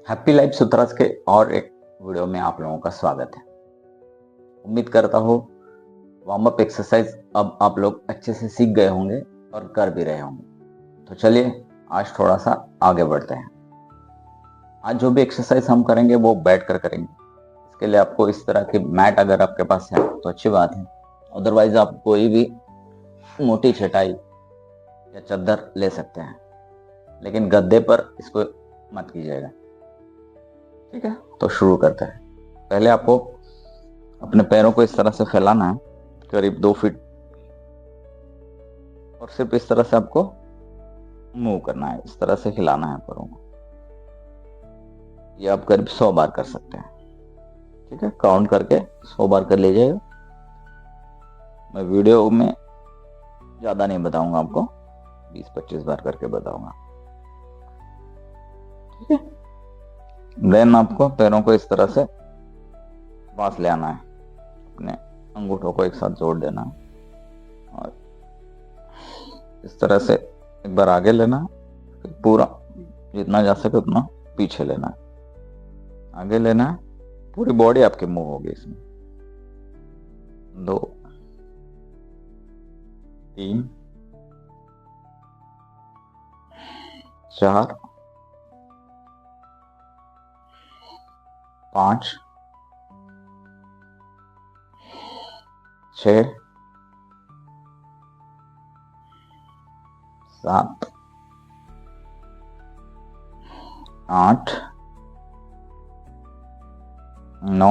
Happy life सूत्रास के और एक वीडियो में आप लोगों का स्वागत है। उम्मीद करता हूँ वार्म अप एक्सरसाइज अब आप लोग अच्छे से सीख गए होंगे और कर भी रहे होंगे। तो चलिए आज थोड़ा सा आगे बढ़ते हैं। आज जो भी एक्सरसाइज हम करेंगे वो बैठ कर करेंगे। इसके लिए आपको इस तरह की मैट अगर आपके पास है तो अच्छी बात है, अदरवाइज आप कोई भी मोटी चटाई या चादर ले सकते हैं, लेकिन गद्दे पर इसको मत कीजिएगा। ठीक है, तो शुरू करते हैं। पहले आपको अपने पैरों को इस तरह से फैलाना है, करीब 2 फीट, और सिर्फ इस तरह से आपको मूव करना है, इस तरह से हिलाना है पैरों को। ये आप करीब 100 बार कर सकते हैं। ठीक है, काउंट करके 100 बार कर लीजिएगा। मैं वीडियो में ज्यादा नहीं बताऊंगा, आपको 20-25 बार करके बताऊंगा। ठीक है, देन आपको पैरों को इस तरह से पास ले आना है, अपने अंगूठों को एक साथ जोड़ देना है और इस तरह से एक बार आगे लेना है, फिर पूरा जितना जा सके उतना पीछे लेना है, आगे लेना है, पूरी बॉडी आपकी मूव होगी इसमें। 2 3 4 5 6 7 8 9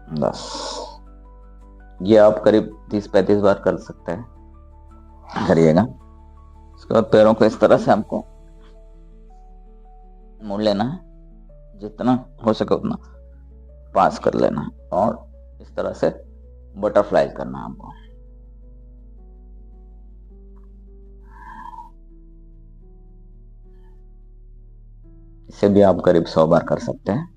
10। ये आप करीब 30-35 बार कर सकते हैं, करिएगा। उसके बाद पैरों को इस तरह से आपको मोड़ लेना है, जितना हो सके उतना पास कर लेना है और इस तरह से बटरफ्लाई करना है आपको। इसे भी आप करीब 100 बार कर सकते हैं।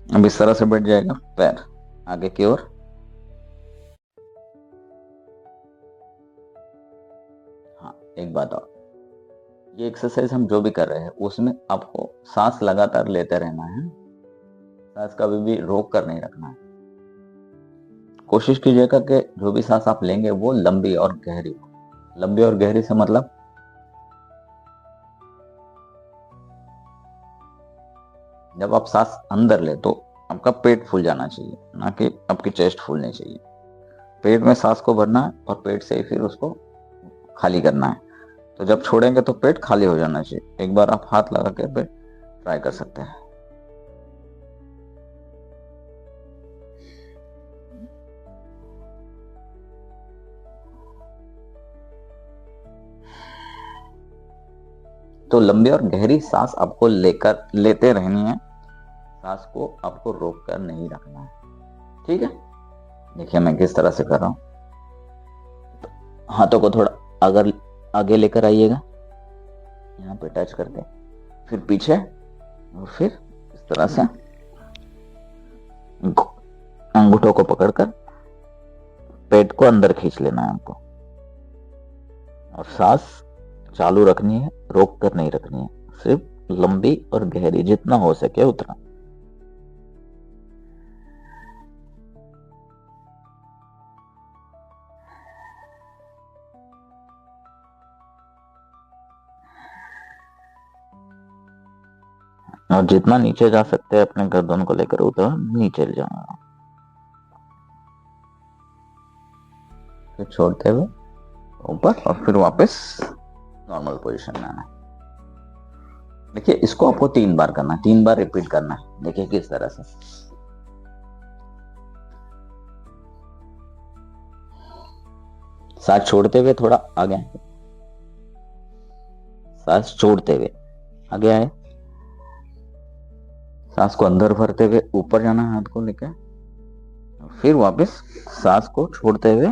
अब इस तरह से बैठ जाएगा पैर आगे की ओर। हाँ, एक बात और, ये एक्सरसाइज हम जो भी कर रहे हैं उसमें आपको सांस लगातार लेते रहना है, सांस कभी भी रोक कर नहीं रखना है। कोशिश कीजिएगा कि जो भी सांस आप लेंगे वो लंबी और गहरी हो। लंबी और गहरी से मतलब जब आप सांस अंदर ले तो आपका पेट फूल जाना चाहिए, ना कि आपकी चेस्ट फूलनी चाहिए। पेट में सांस को भरना है और पेट से ही फिर उसको खाली करना है। तो जब छोड़ेंगे तो पेट खाली हो जाना चाहिए। एक बार आप हाथ लगा के पेट ट्राई कर सकते हैं। तो लंबी और गहरी सांस आपको लेते रहनी है, सांस को आपको रोक कर नहीं रखना है। ठीक है, देखिए मैं किस तरह से कर रहा हूं। तो हाथों को थोड़ा अगर आगे लेकर आइएगा, यहाँ पे टच करके, फिर पीछे, और फिर इस तरह से अंगूठों को पकड़कर पेट को अंदर खींच लेना है आपको, और सांस चालू रखनी है, रोक कर नहीं रखनी है, सिर्फ लंबी और गहरी जितना हो सके उतना। और जितना नीचे जा सकते हैं अपने गर्दन को लेकर उतना नीचे ले जाना, फिर छोड़ते हुए ऊपर और फिर वापस नॉर्मल पोजीशन में आना। देखिए इसको आपको 3 बार करना है, 3 बार रिपीट करना है। देखिए किस तरह से, सांस छोड़ते हुए थोड़ा आगे आए, सांस छोड़ते हुए आगे आए, सांस को अंदर भरते हुए ऊपर जाना है हाथ को लेकर, फिर वापस सांस को छोड़ते हुए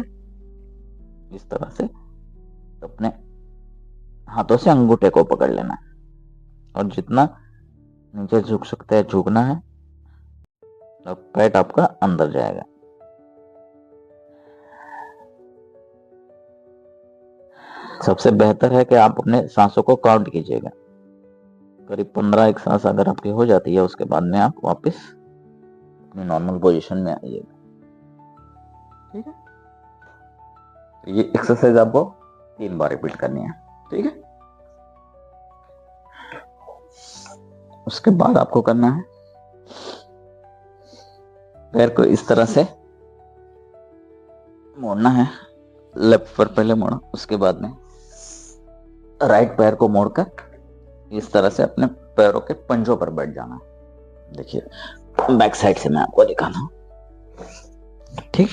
इस तरह से अपने हाथों से अंगूठे को पकड़ लेना है और जितना नीचे झुक सकते हैं झुकना है और पेट आपका अंदर जाएगा। सबसे बेहतर है कि आप अपने सांसों को काउंट कीजिएगा। करीब 15 एक सांस अगर आपकी हो जाती है उसके बाद में आप वापस अपनी नॉर्मल पोजीशन में आइएगा। ठीक है, तो ये एक्सरसाइज आपको 3 बार रिपीट करनी है। ठीक है, उसके बाद आपको करना है पैर को इस तरह से मोड़ना है। लेफ्ट पर पहले मोड़ा, उसके बाद में राइट पैर को मोड़कर इस तरह से अपने पैरों के पंजों पर बैठ जाना है। देखिए बैक साइड से मैं आपको दिखाता हूं। ठीक,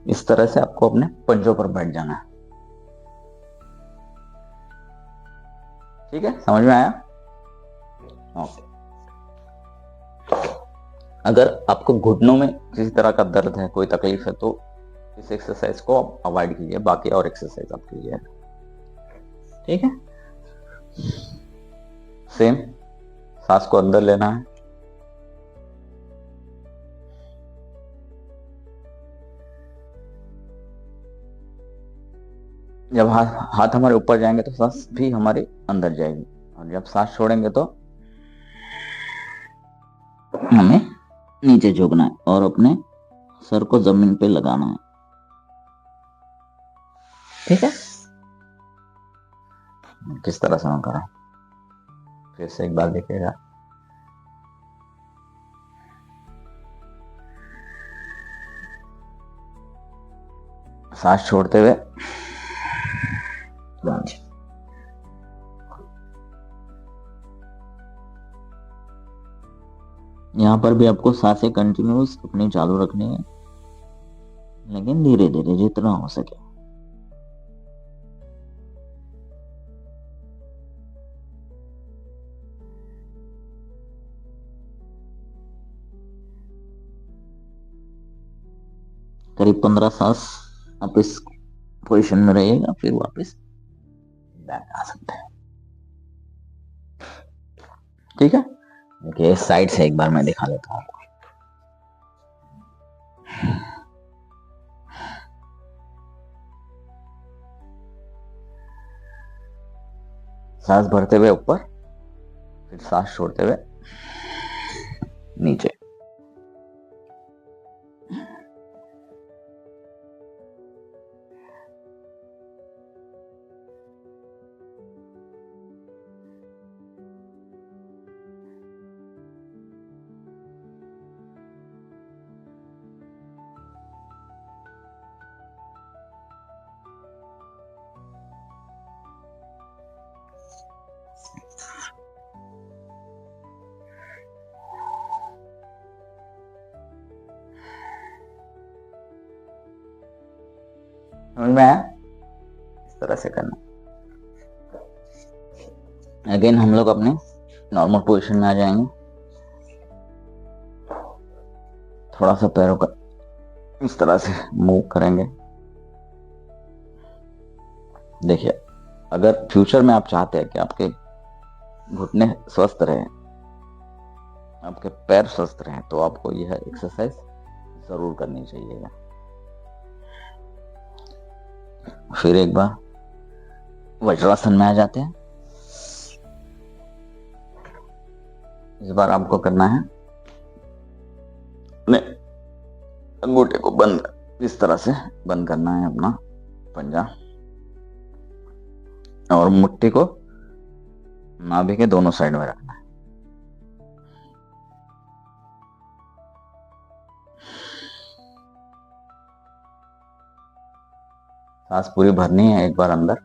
इस तरह से आपको अपने पंजों पर बैठ जाना है। ठीक है, समझ में आया? ओके। अगर आपको घुटनों में किसी तरह का दर्द है, कोई तकलीफ है, तो इस एक्सरसाइज को आप अवॉइड कीजिए, बाकी और एक्सरसाइज आप कीजिए। ठीक है, सेम सांस को अंदर लेना है, जब हाथ हमारे ऊपर जाएंगे तो सांस भी हमारी अंदर जाएगी, और जब सांस छोड़ेंगे तो हमें नीचे झुकना है और अपने सर को जमीन पे लगाना है। ठीक है, किस तरह से मैं करा, फिर से एक बार देखिएगा। सांस छोड़ते हुए यहाँ पर भी आपको सांसें कंटिन्यूस अपनी चालू रखनी है, लेकिन धीरे धीरे जितना हो सके। करीब 15 सांस आप इस पोजीशन में रहिएगा, फिर वापस बैक आ सकते हैं। ठीक है, देखिए इस साइड से एक बार मैं दिखा देता हूँ आपको। सांस भरते हुए ऊपर, फिर सांस छोड़ते हुए नीचे। समझ में आया? इस तरह से करना। अगेन हम लोग अपने नॉर्मल पोजीशन में आ जाएंगे। थोड़ा सा पैरों का इस तरह से मूव करेंगे। देखिए, अगर फ्यूचर में आप चाहते हैं कि आपके घुटने स्वस्थ रहे, आपके पैर स्वस्थ रहे, तो आपको यह एक्सरसाइज जरूर करनी चाहिए। फिर एक बार वज्रासन में आ जाते हैं। इस बार आपको करना है अपने अंगूठे को बंद, इस तरह से बंद करना है अपना पंजा, और मुट्ठी को नाभि के दोनों साइड में रखना है। सांस पूरी भरनी है एक बार अंदर,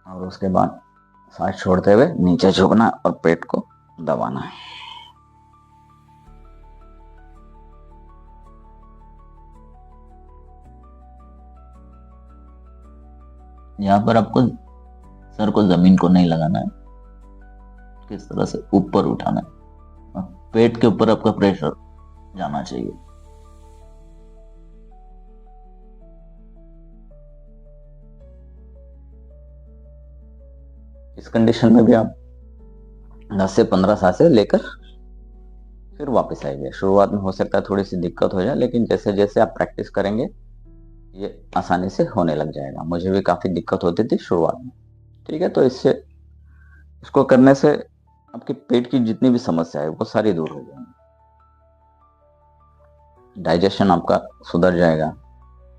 और उसके बाद सांस छोड़ते हुए नीचे झुकना और पेट को दबाना है। यहाँ पर आपको सर को जमीन को नहीं लगाना है, किस तरह से ऊपर उठाना है, पेट के ऊपर आपका प्रेशर जाना चाहिए। इस कंडीशन में भी आप 10 से 15 सांसें लेकर फिर वापस आइए। शुरुआत में हो सकता है थोड़ी सी दिक्कत हो जाए, लेकिन जैसे जैसे आप प्रैक्टिस करेंगे ये आसानी से होने लग जाएगा। मुझे भी काफी दिक्कत होती थी शुरुआत में। ठीक है, तो इसको करने से आपके पेट की जितनी भी समस्या है वो सारी दूर हो जाएंगी। डाइजेशन आपका सुधर जाएगा।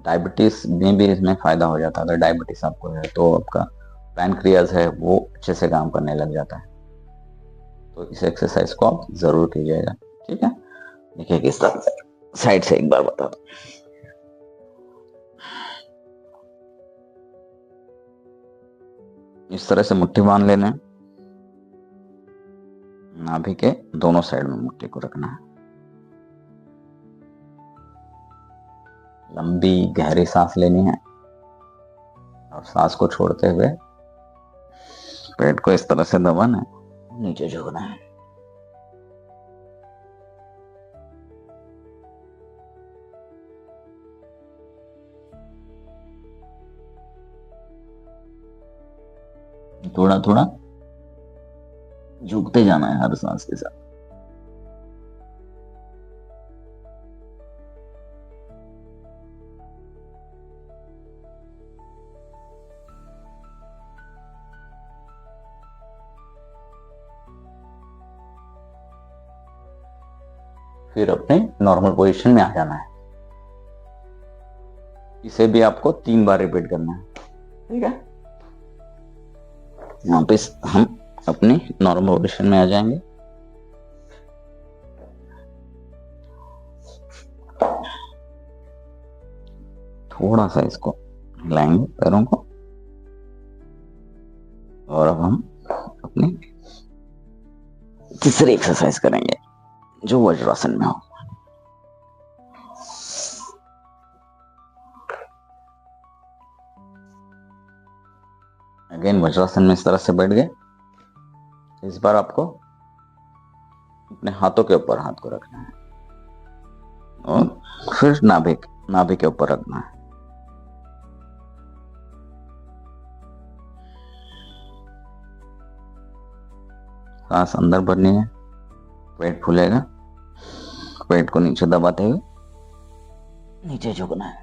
डायबिटीज में भी इसमें फायदा हो जाता है। अगर डायबिटीज आपको है तो आपका पैनक्रियाज है वो अच्छे से काम करने लग जाता है। तो इस एक्सरसाइज को आप जरूर कीजिएगा। ठीक है, देखिए किस तरह से साइड से एक बार बता दो। इस तरह से मुट्ठी बांध लेना है। नाभि के दोनों साइड में मुट्ठी को रखना है। लंबी गहरी सांस लेनी है और सांस को छोड़ते हुए पेट को इस तरह से दबाना है, नीचे झुकना है। थोड़ा थोड़ा झुकते जाना है हर सांस के साथ। फिर अपने नॉर्मल पोजीशन में आ जाना है। इसे भी आपको 3 बार रिपीट करना है। ठीक है, वापस हम अपनी नॉर्मल पोजीशन में आ जाएंगे। थोड़ा सा इसको हिलाएंगे पैरों को, और अब हम अपनी तीसरी एक्सरसाइज करेंगे जो वज्रासन में हो। अगेन वज्रासन में इस तरह से बैठ गए। इस बार आपको अपने हाथों के ऊपर हाथ को रखना है और फिर नाभि के ऊपर रखना है। सांस अंदर भरनी है, पेट फूलेगा। पेट को नीचे दबाते हुए नीचे झुकना है।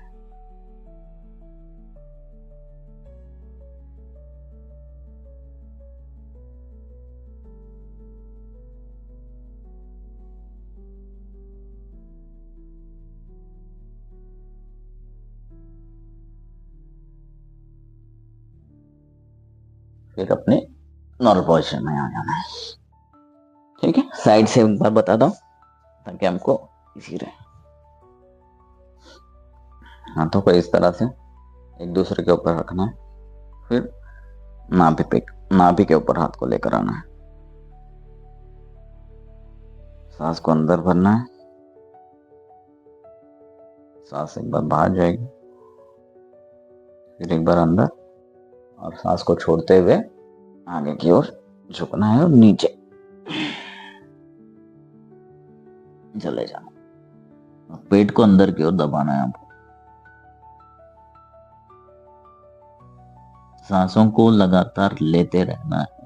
फिर अपने नॉर्मल पोजीशन में आ जाना है। ठीक है, साइड से एक बार बता दो ताकि हमको इजी रहे। हाथों को इस तरह से एक दूसरे के ऊपर रखना है। फिर नाभि के ऊपर हाथ को लेकर आना है। सांस को अंदर भरना है। सांस एक बार बाहर जाएगी, फिर एक बार अंदर, और सांस को छोड़ते हुए आगे की ओर झुकना है और नीचे चले जाना। पेट को अंदर की ओर दबाना है आपको। सांसों को लगातार लेते रहना है।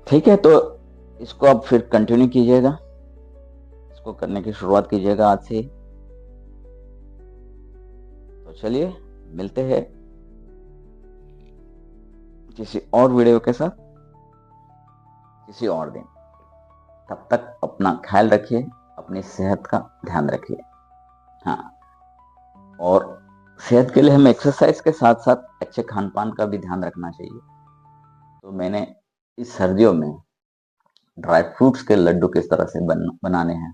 ठीक है, तो इसको आप फिर कंटिन्यू कीजिएगा। इसको करने की शुरुआत कीजिएगा आज से। तो चलिए मिलते हैं किसी और वीडियो के साथ किसी और दिन। तब तक अपना ख्याल रखिए, अपनी सेहत का ध्यान रखिए। हाँ, और सेहत के लिए हमें एक्सरसाइज के साथ साथ अच्छे खान पान का भी ध्यान रखना चाहिए। तो मैंने इस सर्दियों में ड्राई फ्रूट्स के लड्डू किस तरह से बनाने हैं,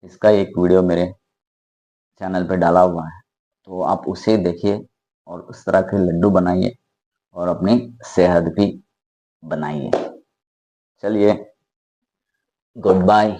इसका एक वीडियो मेरे चैनल पे डाला हुआ है, तो आप उसे देखिए और उस तरह के लड्डू बनाइए और अपनी सेहत भी बनाइए। चलिए, गुड बाय।